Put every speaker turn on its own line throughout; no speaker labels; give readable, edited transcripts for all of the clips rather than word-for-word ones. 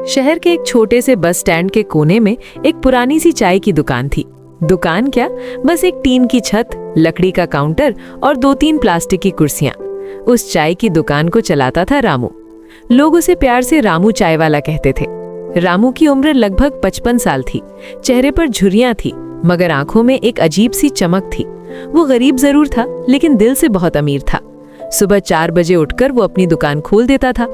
शहर के एक छोटे से बस स्टैंड के कोने में एक पुरानी सी चाय की दुकान थी। दुकान क्या, बस एक टीन की छत, लकड़ी का काउंटर और 2-3 प्लास्टिक की कुर्सियां। उस चाय की दुकान को चलाता था रामू। लोग उसे प्यार से रामू चाय वाला कहते थे। रामू की उम्र लगभग 55 साल थी। चेहरे पर झुर्रियां थी, मगर आंखों में एक अजीब सी चमक थी। वो गरीब जरूर था, लेकिन दिल से बहुत अमीर था। सुबह 4 बजे उठकर वो अपनी दुकान खोल देता था।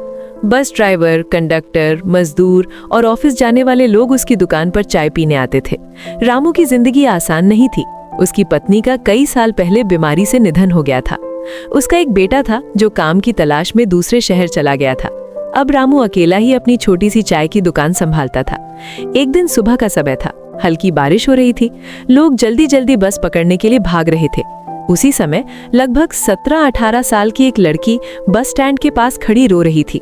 बस ड्राइवर, कंडक्टर, मजदूर और ऑफिस जाने वाले लोग उसकी दुकान पर चाय पीने आते थे। रामू की जिंदगी आसान नहीं थी। उसकी पत्नी का कई साल पहले बीमारी से निधन हो गया था। उसका एक बेटा था जो काम की तलाश में दूसरे शहर चला गया था। अब रामू अकेला ही अपनी छोटी सी चाय की दुकान संभालता था। एक दिन सुबह का समय था। हल्की बारिश हो रही थी। लोग जल्दी जल्दी बस पकड़ने के लिए भाग रहे थे। उसी समय लगभग 17-18 साल की एक लड़की बस स्टैंड के पास खड़ी रो रही थी।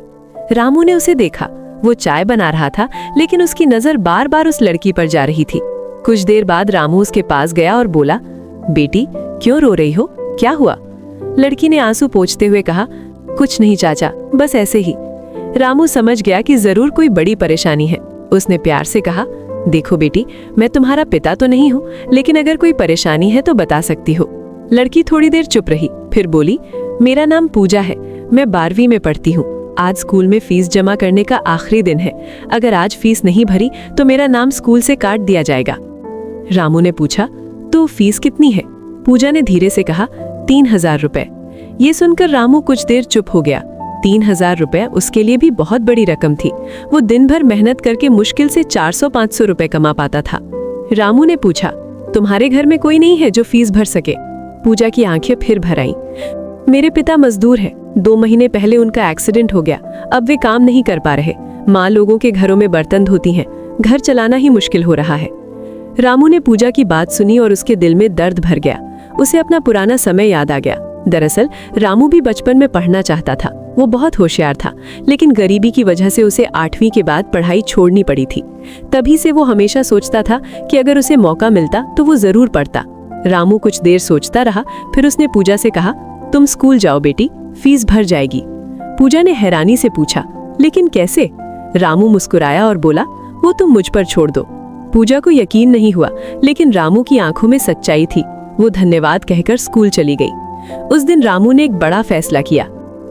रामू ने उसे देखा। वो चाय बना रहा था, लेकिन उसकी नजर बार बार उस लड़की पर जा रही थी। कुछ देर बाद रामू उसके पास गया और बोला, बेटी क्यों रो रही हो, क्या हुआ? लड़की ने आंसू पोंछते हुए कहा, कुछ नहीं चाचा, बस ऐसे ही। रामू समझ गया कि जरूर कोई बड़ी परेशानी है। उसने प्यार से कहा, देखो बेटी, मैं तुम्हारा पिता तो नहीं हूँ, लेकिन अगर कोई परेशानी है तो बता सकती हो। लड़की थोड़ी देर चुप रही, फिर बोली, मेरा नाम पूजा है, मैं 12वीं में पढ़ती हूँ। आज स्कूल में फीस जमा करने का आखिरी दिन है। अगर आज फीस नहीं भरी तो मेरा नाम स्कूल से काट दिया जाएगा। रामू ने पूछा, तो फीस कितनी है? पूजा ने धीरे से कहा, 3000 रुपए। ये सुनकर रामू कुछ देर चुप हो गया। 3000 रुपए उसके लिए भी बहुत बड़ी रकम थी। वो दिन भर मेहनत करके मुश्किल से 400-500 रुपए कमा पाता था। रामू ने पूछा, तुम्हारे घर में कोई नहीं है जो फीस भर सके? पूजा की आंखें फिर भर आईं। मेरे पिता मजदूर हैं। 2 महीने पहले उनका एक्सीडेंट हो गया। अब वे काम नहीं कर पा रहे। माँ लोगों के घरों में बर्तन धोती हैं। घर चलाना ही मुश्किल हो रहा है। रामू ने पूजा की बात सुनी और उसके दिल में दर्द भर गया। उसे अपना पुराना समय याद आ गया। दरअसल रामू भी बचपन में पढ़ना चाहता था। वो बहुत होशियार था, लेकिन गरीबी की वजह से उसे 8वीं के बाद पढ़ाई छोड़नी पड़ी थी। तभी से वो हमेशा सोचता था कि अगर उसे मौका मिलता तो वो जरूर पढ़ता। रामू कुछ देर सोचता रहा, फिर उसने पूजा से कहा, तुम स्कूल जाओ बेटी, फीस भर जाएगी। पूजा ने हैरानी से पूछा, लेकिन कैसे? रामू मुस्कुराया और बोला, वो तुम मुझ पर छोड़ दो। पूजा को यकीन नहीं हुआ, लेकिन रामू की आंखों में सच्चाई थी। वो धन्यवाद कहकर स्कूल चली गई। उस दिन रामू ने एक बड़ा फैसला किया।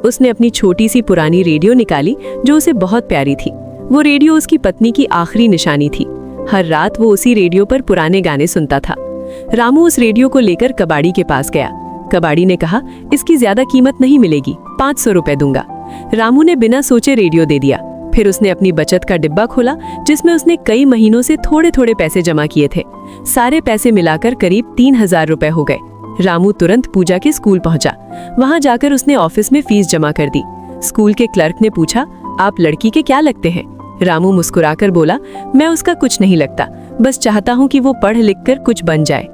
उसने अपनी छोटी सी पुरानी रेडियो निकाली जो उसे बहुत प्यारी थी। वो रेडियो उसकी पत्नी की आखिरी निशानी थी। हर रात वो उसी रेडियो पर पुराने गाने सुनता था। रामू उस रेडियो को लेकर कबाड़ी के पास गया। कबाड़ी ने कहा, इसकी ज्यादा कीमत नहीं मिलेगी, 500 रुपए दूंगा। रामू ने बिना सोचे रेडियो दे दिया। फिर उसने अपनी बचत का डिब्बा खोला, जिसमें उसने कई महीनों से थोड़े थोड़े पैसे जमा किए थे। सारे पैसे मिलाकर करीब 3000 रुपए हो गए। रामू तुरंत पूजा के स्कूल पहुंचा। वहां जाकर उसने ऑफिस में फीस जमा कर दी। स्कूल के क्लर्क ने पूछा, आप लड़की के क्या लगते हैं? रामू मुस्कुराकर बोला, मैं उसका कुछ नहीं लगता, बस चाहता हूँ कि वो पढ़ लिख कर कुछ बन जाए।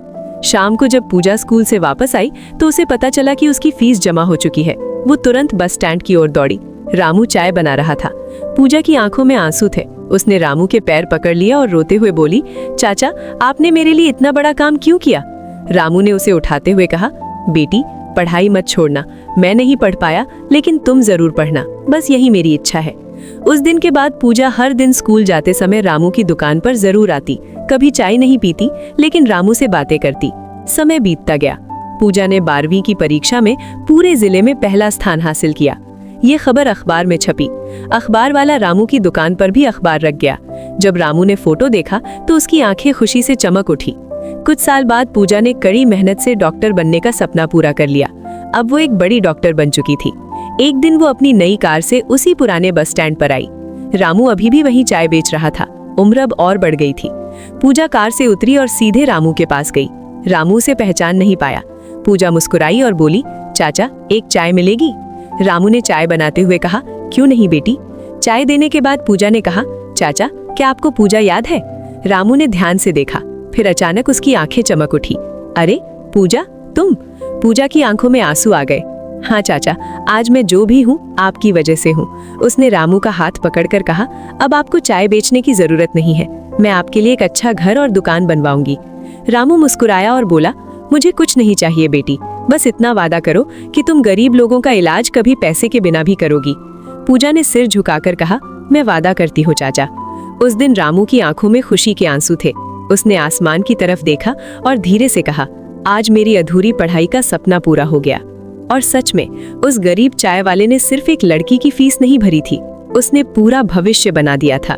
शाम को जब पूजा स्कूल से वापस आई तो उसे पता चला कि उसकी फीस जमा हो चुकी है। वो तुरंत बस स्टैंड की ओर दौड़ी। रामू चाय बना रहा था। पूजा की आंखों में आंसू थे। उसने रामू के पैर पकड़ लिया और रोते हुए बोली, चाचा, आपने मेरे लिए इतना बड़ा काम क्यों किया? रामू ने उसे उठाते हुए कहा, बेटी, पढ़ाई मत छोड़ना। मैं नहीं पढ़ पाया, लेकिन तुम जरूर पढ़ना, बस यही मेरी इच्छा है। उस दिन के बाद पूजा हर दिन स्कूल जाते समय रामू की दुकान पर जरूर आती। कभी चाय नहीं पीती, लेकिन रामू से बातें करती। समय बीतता गया। पूजा ने 12वीं की परीक्षा में पूरे जिले में पहला स्थान हासिल किया। ये खबर अखबार में छपी। अखबार वाला रामू की दुकान पर भी अखबार रख गया। जब रामू ने फोटो देखा तो उसकी आंखें खुशी से चमक उठी। कुछ साल बाद पूजा ने कड़ी मेहनत से डॉक्टर बनने का सपना पूरा कर लिया। अब वो एक बड़ी डॉक्टर बन चुकी थी। एक दिन वो अपनी नई कार से उसी पुराने बस स्टैंड पर आई। रामू अभी भी वहीं चाय बेच रहा था। उम्र अब और बढ़ गई थी। पूजा कार से उतरी और सीधे रामू के पास गई। रामू से पहचान नहीं पाया। पूजा मुस्कुराई और बोली, चाचा, एक चाय मिलेगी? रामू ने चाय बनाते हुए कहा, क्यों नहीं बेटी। चाय देने के बाद पूजा ने कहा, चाचा, क्या आपको पूजा याद है? रामू ने ध्यान से देखा, फिर अचानक उसकी आंखें चमक उठी। अरे पूजा, तुम? पूजा की आंखों में आंसू आ गए। हाँ चाचा, आज मैं जो भी हूँ आपकी वजह से हूँ। उसने रामू का हाथ पकड़कर कहा, अब आपको चाय बेचने की जरूरत नहीं है। मैं आपके लिए एक अच्छा घर और दुकान बनवाऊंगी। रामू मुस्कुराया और बोला, मुझे कुछ नहीं चाहिए बेटी, बस इतना वादा करो कि तुम गरीब लोगों का इलाज कभी पैसे के बिना भी करोगी। पूजा ने सिर झुकाकर कहा,
मैं वादा करती हूँ चाचा। उस दिन रामू की आंखों में खुशी के आंसू थे। उसने आसमान की तरफ देखा और धीरे से कहा, आज मेरी अधूरी पढ़ाई का सपना पूरा हो गया। और सच में उस गरीब चाय वाले ने सिर्फ एक लड़की की फीस नहीं भरी थी, उसने पूरा भविष्य बना दिया था।